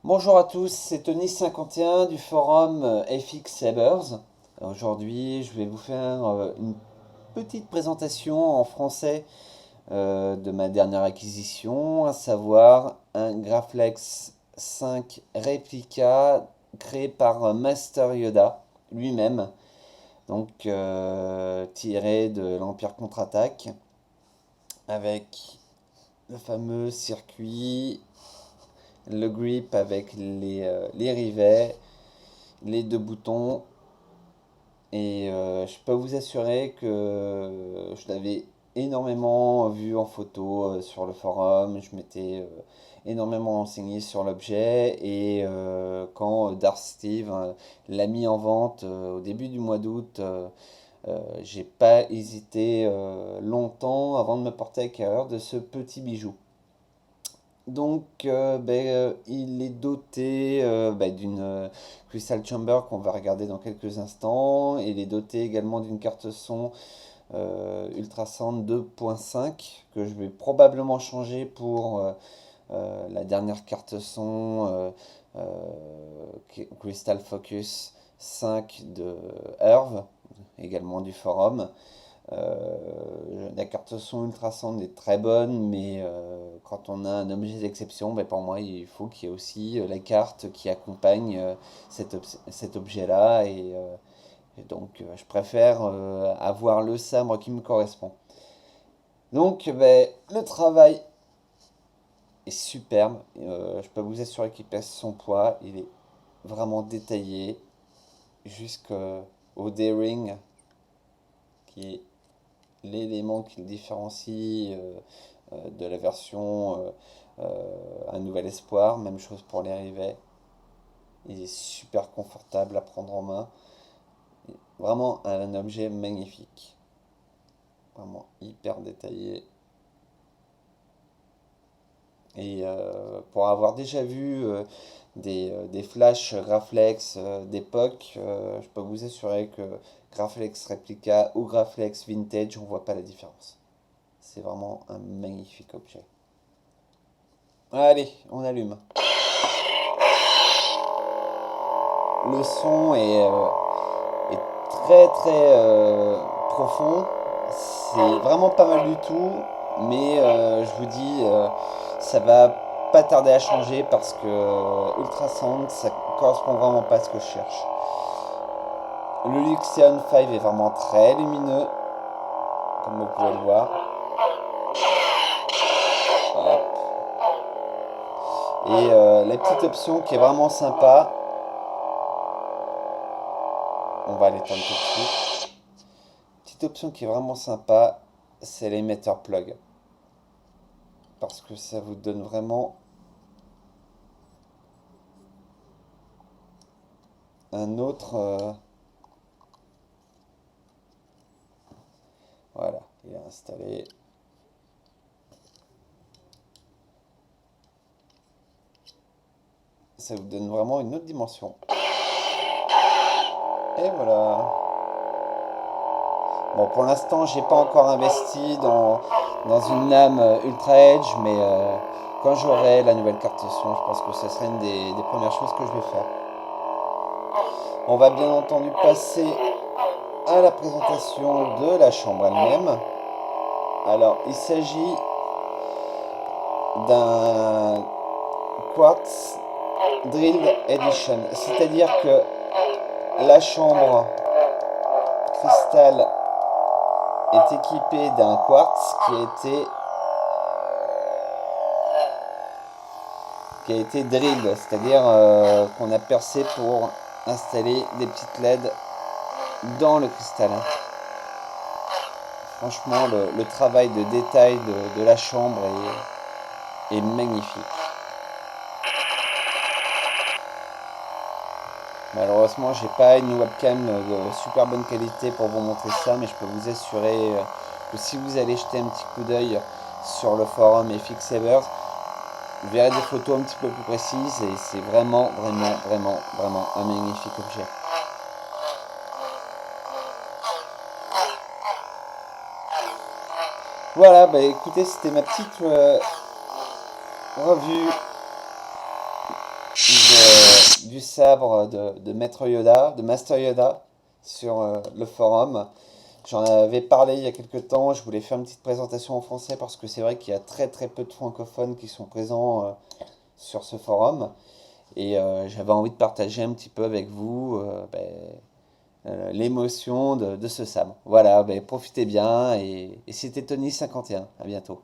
Bonjour à tous, c'est Tony51 du forum FX Sabers. Aujourd'hui, je vais vous faire une petite présentation en français de ma dernière acquisition, à savoir un Graflex 5 Replica créé par Master Yoda lui-même, donc tiré de l'Empire contre-attaque, avec le fameux circuit, le grip avec les rivets, les deux boutons. Et je peux vous assurer que je l'avais énormément vu en photo sur le forum. Je m'étais énormément renseigné sur l'objet. Et quand Darth Steve l'a mis en vente au début du mois d'août, j'ai pas hésité longtemps avant de me porter acquéreur de ce petit bijou. Donc, il est doté d'une Crystal Chamber qu'on va regarder dans quelques instants. Il est doté également d'une carte son Ultrasound 2.5 que je vais probablement changer pour la dernière carte son Crystal Focus 5 de Herve, également du forum. La carte son Ultrasound est très bonne, mais quand on a un objet d'exception, ben pour moi, il faut qu'il y ait aussi la carte qui accompagne cet objet-là. Et donc, je préfère avoir le sabre qui me correspond. Donc, ben, le travail est superbe. Je peux vous assurer qu'il pèse son poids. Il est vraiment détaillé jusqu'au D-ring, qui est l'élément qui le différencie de la version Un Nouvel Espoir. Même chose pour les rivets. Il est super confortable à prendre en main. Vraiment un objet magnifique. Vraiment hyper détaillé. Et pour avoir déjà vu des flashs Graflex d'époque, je peux vous assurer que Graflex Replica ou Graflex Vintage, on voit pas la différence. C'est vraiment un magnifique objet. Allez, on allume. Le son est très très profond. C'est vraiment pas mal du tout. Mais je vous dis, ça va pas tarder à changer parce que Ultrasound, ça correspond vraiment pas à ce que je cherche. Le Luxion 5 est vraiment très lumineux, comme vous pouvez le voir. Hop. Et la petite option qui est vraiment sympa, on va l'éteindre tout de suite. Petite option qui est vraiment sympa, c'est l'émetteur plug. Parce que ça vous donne vraiment un autre. Voilà, il est installé. Ça vous donne vraiment une autre dimension. Et voilà. Bon, pour l'instant, j'ai pas encore investi dans une lame Ultra Edge, mais quand j'aurai la nouvelle carte son, je pense que ce serait une des premières choses que je vais faire. On va bien entendu passer à la présentation de la chambre elle-même. Alors, il s'agit d'un Quartz Drilled Edition, c'est-à-dire que la chambre cristal est équipée d'un quartz qui a été drilled, c'est-à-dire qu'on a percé pour installer des petites LED dans le cristal. Franchement, le travail de détail de la chambre est magnifique. Malheureusement, j'ai pas une webcam de super bonne qualité pour vous montrer ça, mais je peux vous assurer que si vous allez jeter un petit coup d'œil sur le forum FX Savers, vous verrez des photos un petit peu plus précises et c'est vraiment, vraiment, vraiment, vraiment un magnifique objet. Voilà, bah écoutez, c'était ma petite revue du sabre de Maître Yoda, de Master Yoda, sur le forum. J'en avais parlé il y a quelques temps, je voulais faire une petite présentation en français parce que c'est vrai qu'il y a très très peu de francophones qui sont présents sur ce forum. Et j'avais envie de partager un petit peu avec vous l'émotion de ce sabre. Voilà, ben, profitez bien et c'était Tony 51. À bientôt.